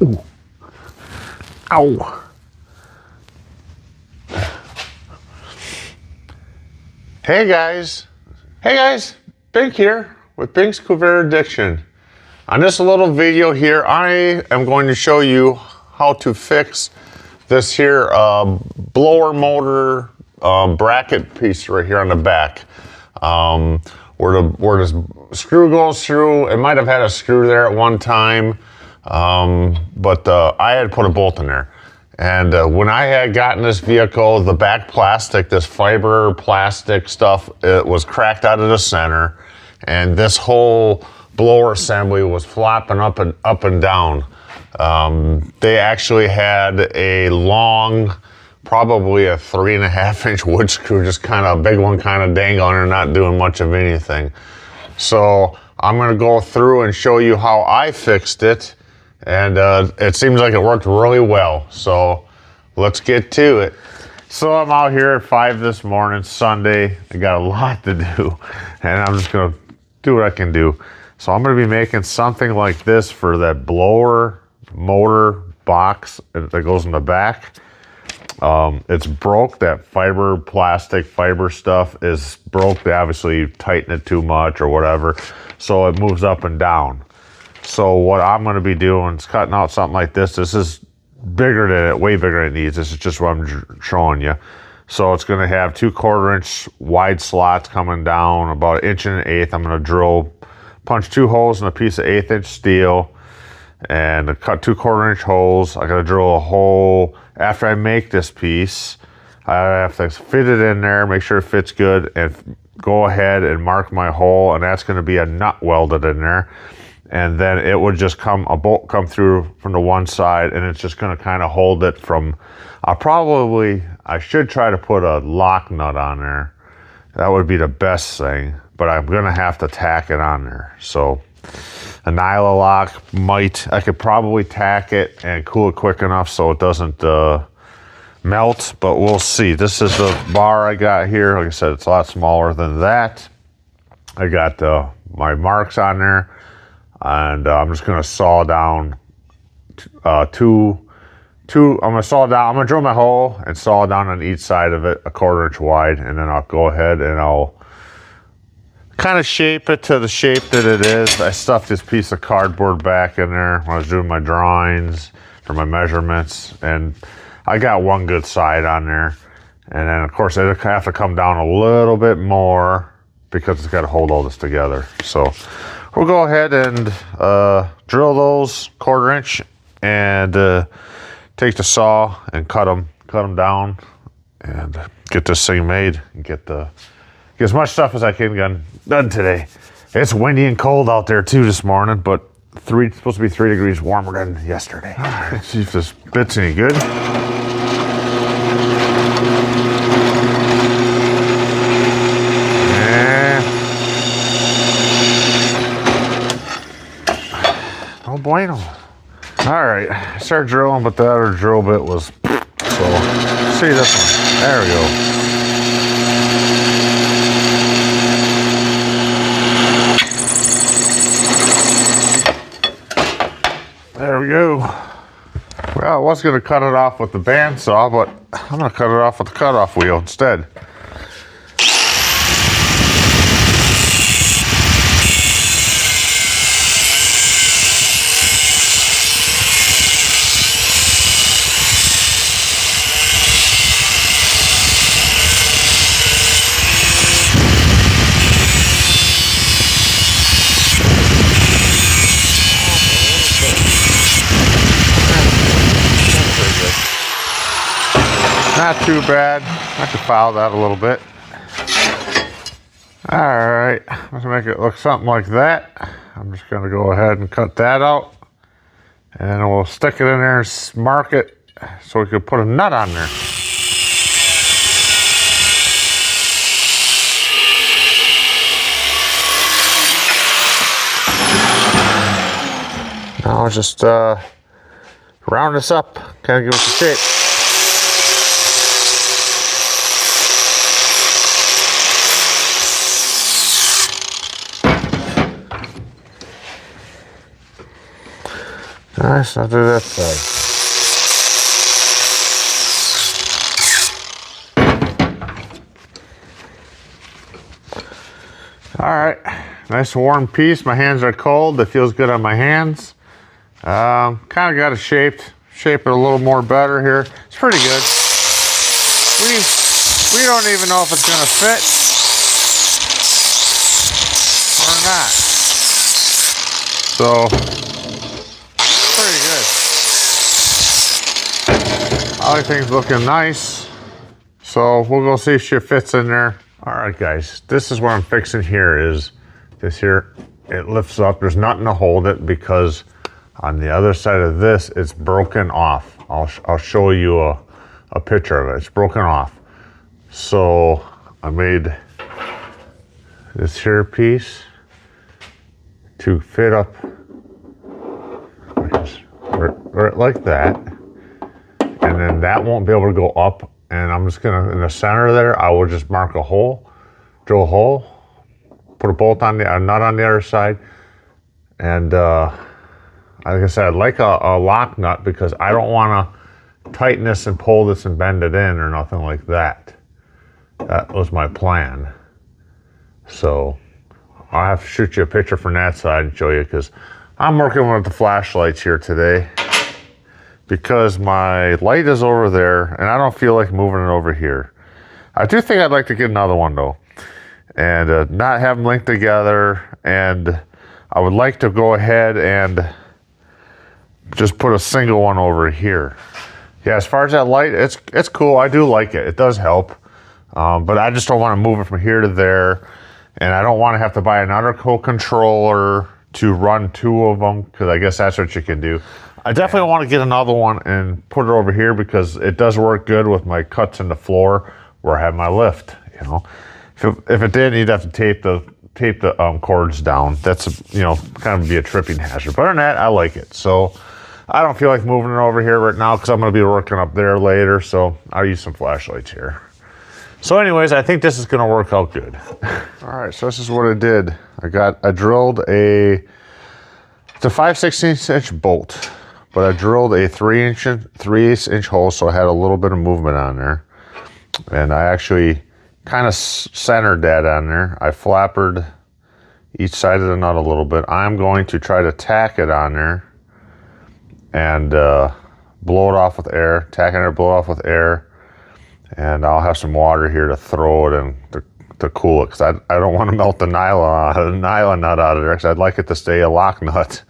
Ooh. Ow. Hey guys, Bink here with Bink's Corvair Addiction. On this little video here, I am going to show you how to fix this here blower motor bracket piece right here on the back. Where this screw goes through, it might have had a screw there at one time, but I had put a bolt in there. And when I had gotten this vehicle, the back plastic, this fiber plastic stuff, it was cracked out of the center, and this whole blower assembly was flopping up and down. They actually had a long, probably a 3.5 inch wood screw, just kind of a big one, kind of dangling and not doing much of anything. So I'm going to go through and show you how I fixed it. And it seems like it worked really well. So let's get to it. So I'm out here at 5 this morning, Sunday. I got a lot to do, and I'm just gonna do what I can do. So I'm gonna be making something like this for that blower motor box that goes in the back. It's broke. That plastic fiber stuff is broke. They obviously tighten it too much or whatever, so it moves up and down. So what I'm going to be doing is cutting out something like this. This is bigger than it, way bigger than it needs. This is just what I'm showing you. So it's going to have 2 1/4 inch wide slots coming down, about 1 1/8. I'm going to punch 2 holes in a piece of 1/8 inch steel and cut 2 1/4 inch holes. I got to drill a hole. After I make this piece, I have to fit it in there, make sure it fits good, and go ahead and mark my hole. And that's going to be a nut welded in there. And then it would just a bolt come through from the one side, and it's just gonna kind of hold it from, I should try to put a lock nut on there. That would be the best thing, but I'm gonna have to tack it on there. So a Nyla lock I could probably tack it and cool it quick enough so it doesn't melt, but we'll see. This is the bar I got here. Like I said, it's a lot smaller than that. I got my marks on there. And I'm just gonna saw down I'm gonna drill my hole and saw down on each side of it 1/4 inch wide, and then I'll go ahead and I'll kind of shape it to the shape that it is. I stuffed this piece of cardboard back in there when I was doing my drawings or my measurements, and I got one good side on there. And then of course I have to come down a little bit more because it's got to hold all this together. So we'll go ahead and drill those 1/4 inch and take the saw and cut them down and get this thing made and get as much stuff as I can done today. It's windy and cold out there too this morning, but it's supposed to be 3 degrees warmer than yesterday. All right, see if this bit's any good. Oh bueno. All right, I started drilling, but the other drill bit was, so see this one. There we go. There we go. Well, I was gonna cut it off with the bandsaw, but I'm gonna cut it off with the cutoff wheel instead. Not too bad. I could file that a little bit. All right, let's make it look something like that. I'm just gonna go ahead and cut that out, and then we'll stick it in there and mark it so we can put a nut on there. Now I'll just round this up, kind of give it a shape. Nice, I'll do that side. All right, nice warm piece. My hands are cold. It feels good on my hands. Kind of got it shape it a little more better here. It's pretty good. We don't even know if it's gonna fit or not. So, pretty good. Everything's looking nice. So we'll go see if she fits in there. All right, guys, this is what I'm fixing here is this here, it lifts up. There's nothing to hold it because on the other side of this, it's broken off. I'll show you a picture of it. It's broken off. So I made this here piece to fit up like that. And then that won't be able to go up. And I'm just gonna, in the center there, I will just mark a hole, drill a hole, put a bolt on a nut on the other side. And like I said, I'd like a lock nut because I don't wanna tighten this and pull this and bend it in or nothing like that. That was my plan. So I'll have to shoot you a picture from that side and show you because I'm working with the flashlights here today. Because my light is over there and I don't feel like moving it over here. I do think I'd like to get another one though and not have them linked together, and I would like to go ahead and just put a single one over here. Yeah, as far as that light, it's cool. I do like it. It does help, but I just don't want to move it from here to there, and I don't want to have to buy another co-controller to run two of them because I guess that's what you can do. I definitely want to get another one and put it over here because it does work good with my cuts in the floor where I have my lift. You know, if it didn't, you'd have to tape the cords down. That's kind of be a tripping hazard. But other than that, I like it. So I don't feel like moving it over here right now because I'm going to be working up there later. So I'll use some flashlights here. So anyways, I think this is going to work out good. All right, so this is what I did. I drilled it's a 5/16 inch bolt. But I drilled a 3/8 inch hole, so I had a little bit of movement on there. And I actually kind of centered that on there. I flappered each side of the nut a little bit. I'm going to try to tack it on there and blow it off with air. Tack it on there, blow it off with air. And I'll have some water here to throw it in to cool it, because I don't want to melt the nylon nut out of there, because I'd like it to stay a lock nut.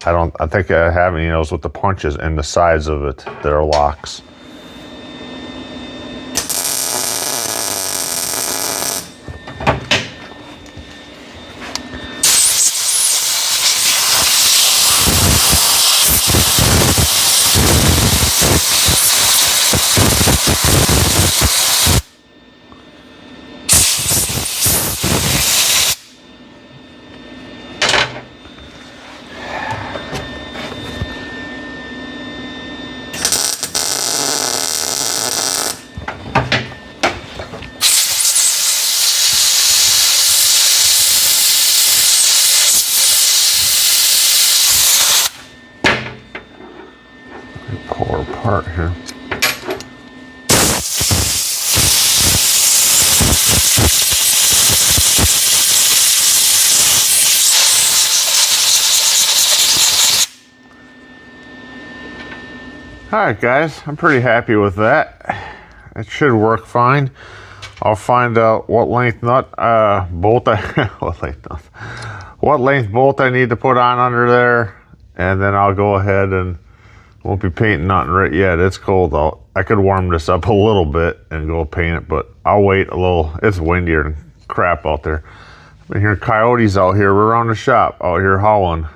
I think I have any of those with the punches in the sides of it. They're locks. Pull her apart here. Alright guys, I'm pretty happy with that. It should work fine. I'll find out what length bolt what length bolt I need to put on under there, and then I'll go ahead and won't be painting nothing right yet. It's cold out. I could warm this up a little bit and go paint it, but I'll wait a little. It's windier than crap out there. I've been hearing coyotes out here. We're around the shop out here howling.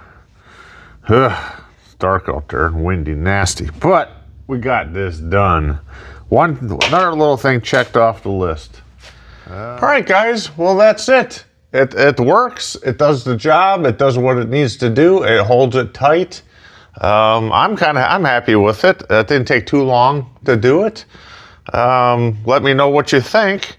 Ugh. It's dark out there and windy, nasty. But we got this done. Another little thing checked off the list. All right, guys. Well, that's it. It works. It does the job. It does what it needs to do. It holds it tight. I'm happy with it. It didn't take too long to do it. Let me know what you think.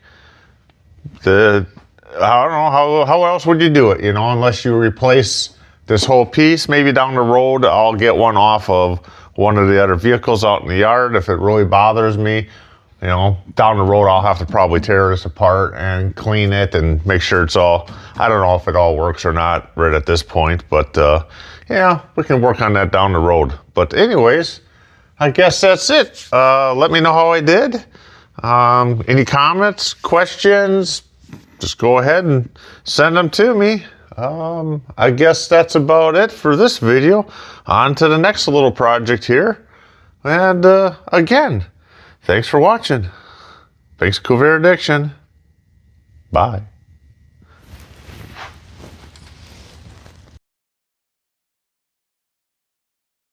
I don't know how else would you do it, unless you replace this whole piece. Maybe down the road, I'll get one off of one of the other vehicles out in the yard if it really bothers me. You know, down the road, I'll have to probably tear this apart and clean it and make sure it's all, I don't know if it all works or not right at this point, but yeah, we can work on that down the road. But anyways, I guess that's it. Let me know how I did. Any comments, questions, just go ahead and send them to me. I guess that's about it for this video. On to the next little project here. And again, thanks for watching. Thanks, Corvair Addiction. Bye.